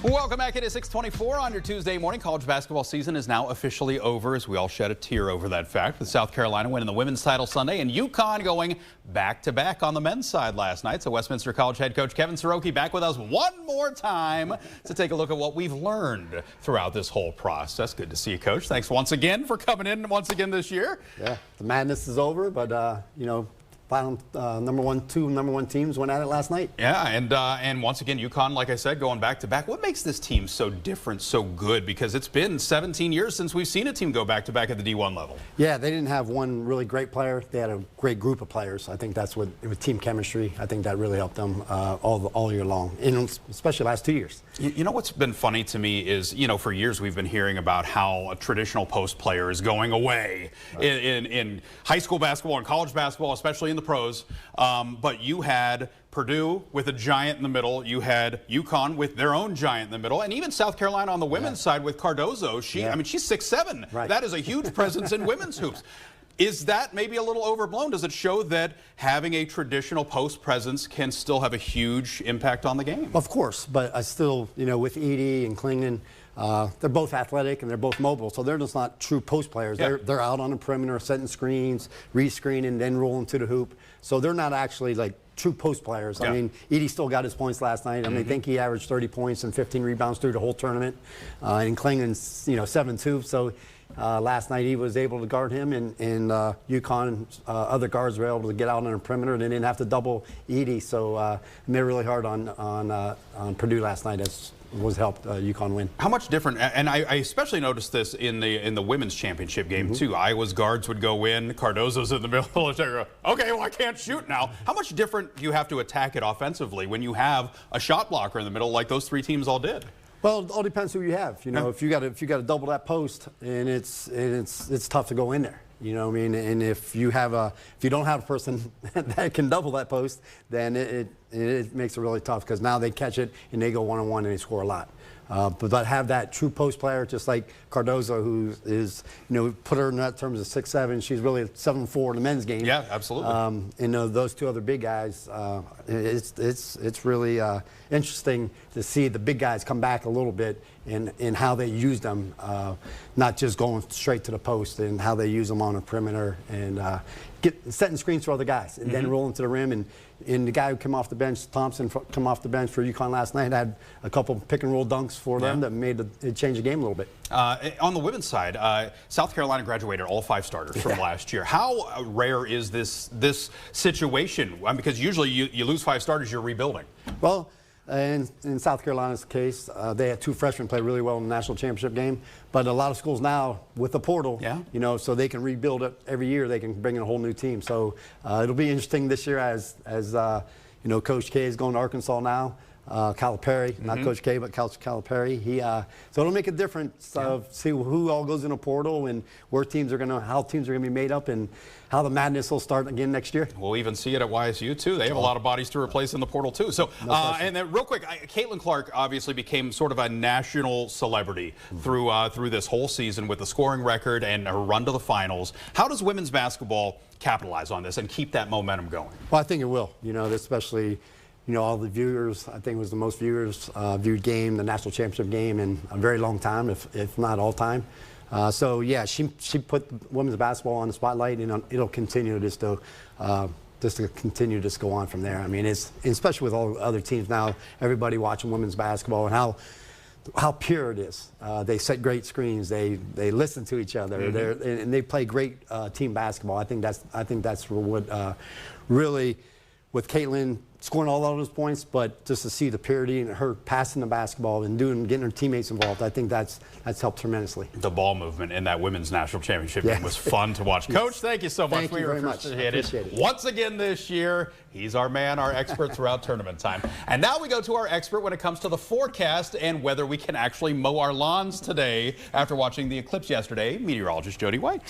Welcome back. It is 6:24 on your Tuesday morning. College basketball season is now officially over as we all shed a tear over that fact, with South Carolina winning the women's title Sunday and UConn going back-to-back on the men's side last night. So Westminster College head coach Kevin Siroki back with us one more time to take a look at what we've learned throughout this whole process. Good to see you, Coach. Thanks once again for coming in once again this year. Yeah, the madness is over, but, you know, final number one teams went at it last night. Yeah, and once again, UConn, like I said, going back-to-back. What makes this team so different, so good? Because it's been 17 years since we've seen a team go back-to-back at the D1 level. Yeah, they didn't have one really great player. They had a great group of players. I think that's what, with team chemistry, I think that really helped them all year long, and especially the last 2 years. You know what's been funny to me is, you know, for years we've been hearing about how a traditional post player is going away in high school basketball and college basketball, especially in the pros. But you had Purdue with a giant in the middle. You had UConn with their own giant in the middle, and even South Carolina on the women's side with Cardozo. I mean, she's 6'7". Right. That is a huge presence in women's hoops. Is that maybe a little overblown? Does it show that having a traditional post presence can still have a huge impact on the game? Of course, but I still, you know, with Edie and Klingman, they're both athletic and they're both mobile, so they're just not true post players. Yeah. They're out on the perimeter, setting screens, re-screening, then rolling to the hoop. So they're not actually like true post players. Yeah. I mean, Edie still got his points last night. I mean, I think he averaged 30 points and 15 rebounds through the whole tournament. And Klingman's, you know, 7-2. So last night he was able to guard him, and UConn other guards were able to get out on the perimeter, and they didn't have to double Edie. So they were really hard on Purdue last night. As was helped UConn win. How much different, and I especially noticed this in the women's championship game too. Iowa's guards would go in, Cardozo's in the middle, okay, well I can't shoot now. How much different do you have to attack it offensively when you have a shot blocker in the middle like those three teams all did? Well, it all depends who you have. You know, if you got to double that post, and it's tough to go in there. You know what I mean? And if you don't have a person that can double that post, then it makes it really tough, because now they catch it and they go one-on-one and they score a lot. But have that true post player, just like Cardozo, who is, you know, put her in that terms of 6'7". She's really a 7'4" in the men's game. Yeah, absolutely. And those two other big guys, it's really interesting to see the big guys come back a little bit in how they use them, not just going straight to the post, and how they use them on the perimeter and setting screens for other guys, and then rolling to the rim. And the guy who came off the bench, Thompson, come off the bench for UConn last night, had a couple pick and roll dunks for them that made it change the game a little bit. On the women's side, South Carolina graduated all 5 starters from last year. How rare is this situation? Because usually you lose 5 starters, you're rebuilding. Well, in South Carolina's case, they had 2 freshmen play really well in the national championship game. But a lot of schools now, with the portal, you know, so they can rebuild it every year. They can bring in a whole new team. So it'll be interesting this year as you know, Coach K is going to Arkansas now. Calipari, not Coach K, but Coach Calipari. So it'll make a difference of see who all goes in a portal, and how teams are going to be made up, and how the madness will start again next year. We'll even see it at YSU too. They have a lot of bodies to replace in the portal too. So, and then real quick, Caitlin Clark obviously became sort of a national celebrity through this whole season with the scoring record and her run to the finals. How does women's basketball capitalize on this and keep that momentum going? Well, I think it will. You know, especially, you know, all the viewers. I think it was the most viewers viewed game, the national championship game, in a very long time, if not all time. So yeah, she put women's basketball on the spotlight, and it'll continue just to continue to go on from there. I mean, especially with all other teams now, everybody watching women's basketball, and how pure it is. They set great screens. They listen to each other. And they play great team basketball. I think that's what really, with Caitlin scoring all of those points, but just to see the purity and her passing the basketball and getting her teammates involved, I think that's helped tremendously. The ball movement in that women's national championship game was fun to watch. Coach, thank you so much. Thank you very much. Appreciate it. Once again this year, he's our man, our expert throughout tournament time. And now we go to our expert when it comes to the forecast and whether we can actually mow our lawns today after watching the eclipse yesterday, meteorologist Jody White.